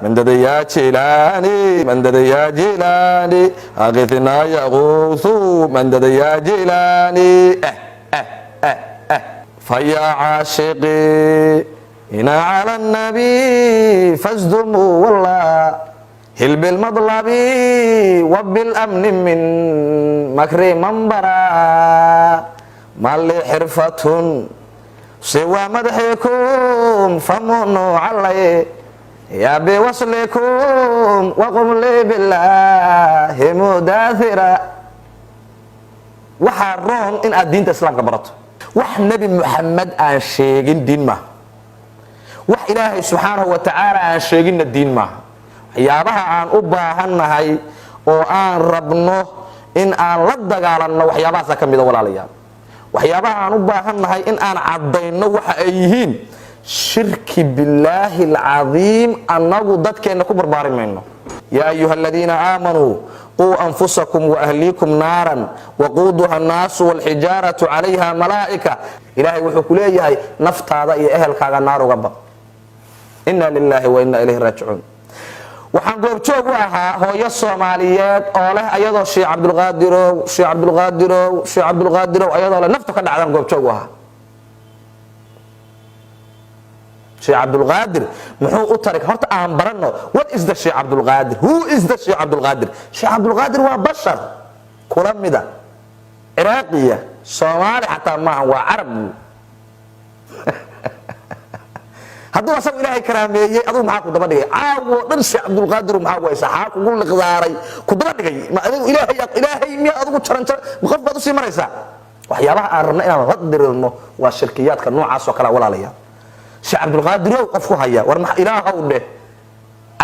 مدد يا جيلاني مدد يا جيلاني أغثنا يغوث مدد يا جيلاني فيا عاشقي هنا على النبي فازدموا والله هل بالمطلب وبالأمن من مكر منبرا ما لي حرفة سوى مدحكم فمنوا علي يا بوصلكم وقم لي بالله مداثرا وحرون إن الدين تسلم كبرته وح نبي محمد آن شيغين دين ما وح إلهي سبحانه وتعالى آن شيغين الدين ما waxyaabaha aan u baahannahay oo aan rabno in aan la dagaalanno waxyaabahaas ka mid ah walaalayaal waxyaabaha aan u baahannahay in aan cadayno waxa ay yihiin shirki billaahi alazim annagu dadkeena ku barbaarimayno yaa ayyuhalladina aamanu quu anfusakum wa ahliikum naaran waquuduha an-naasu wal hijaaratu 'alayha malaa'ika ilaahay wuxuu ku leeyahay naftaada iyo ehelkaaga naar uga baq inna lillahi wa inna ilayhi raaji'uun waxaan goobjoog u ahaa hooyo Soomaaliyeed oo leh ayadoo Sheekh Cabdulqaadir ayadoo leh nafta ka dhacdan goobjoog u ahaa Sheekh Cabdulqaadir muxuu u tarik horta aan barano what is the Sheekh Cabdulqaadir who is the Sheekh Cabdulqaadir Sheekh Cabdulqaadir waa bashar kula mida Iraaqiya Soomaali hatta ma waa Arab hadduu asagu ilaahay karaameeyay aduu maxaa ku daba dhigay caawo dhan Sheekh Cabdulqaadir maxaa way saxaa kugu liqdaaray ku daba dhigay ma adigu ilaahay miya adigu jaran qof baad u sii maraysaa waxyaabaha aan rabna inaan la dirirno waa shirkiyaadka noocaas oo kala walaalayaa Sheekh Cabdulqaadir qof ku haya war ma ilaaha u dheh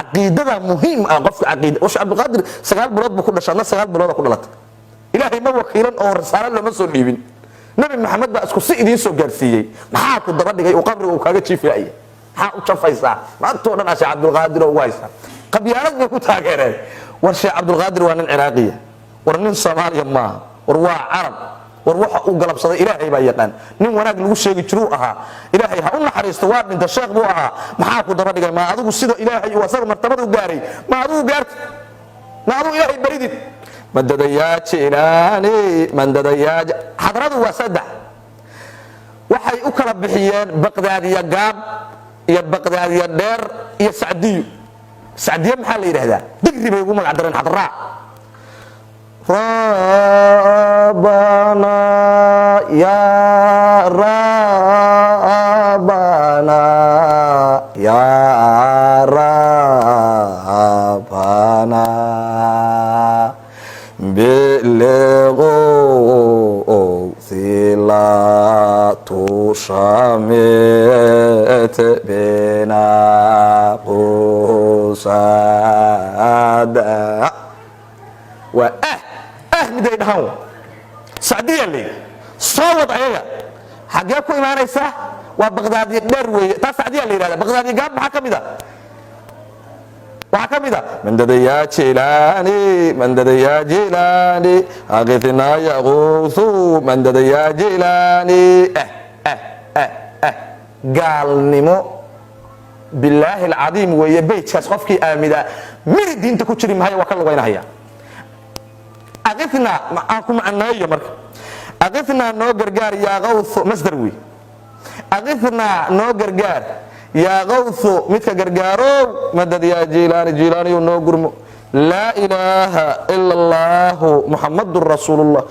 aqeedada muhiim ah qofka aqeeda Sheekh Cabdulqaadir 9 bilood buu ku dhashay 9 bilood ku dhalatay ilaahay ma wakiilan oo risaalo lama soo dhiibin nabi maxamed baa isku si idin soo gaarsiiyay maxaa ku daba dhigay oo qabriga uu kaaga jiifay ها وشفايسا ما تقولنا شيخ عبد القادر ووايسا قبيانات ku taageereen war Sheekh Cabdulqaadir waa nin Iraaqiya war nin Soomaaliya ma war waa Arab war waxa uu galabsaday Ilaahay baa yaqaan nin wanaag lagu sheegi jiru ahaa Ilaahay ha u naxariisto waa dhinta sheekh buu ahaa maxaa ku daba dhigay ma adigu sida Ilaahay uu asaga martabada u gaaray ma adigu gaartay ma adigu Ilaahay baridid madada yaa jilaani madada yaa hadradu waa saddex waxay u kala bixiyeen Baqdaadiya gaab iyo Baqdaadiya dheer iyo Saadiyo maxaa la yiraahdaa digri bay ugu magac dareen hadraa Rabbana ya Rabbana ya Rabbana bilighu silatu shamit bina qusada wa miday dhahan Saadiya li sawad ayaga xagee ku imaanaysa waa Baqdaadiya dheer weeye ta Saadiya la yiraahdo Baqdaadiya gaab maxaa kamida مدد يا جيلاني مدد يا جيلاني أغثنا يغوث مدد يا جيلاني قال نمو بالله العظيم ويا بيت شخصك آمدا من الدين تكتشري معايا وكل وين هيا أغثنا معكم عنا يا مرك أغثنا نوغرجار يا غوث مصدروي أغثنا نوغرجار يا غوث مثل غرغارو مدد يا جيلاني ونوغرمو لا إله إلا الله محمد رسول الله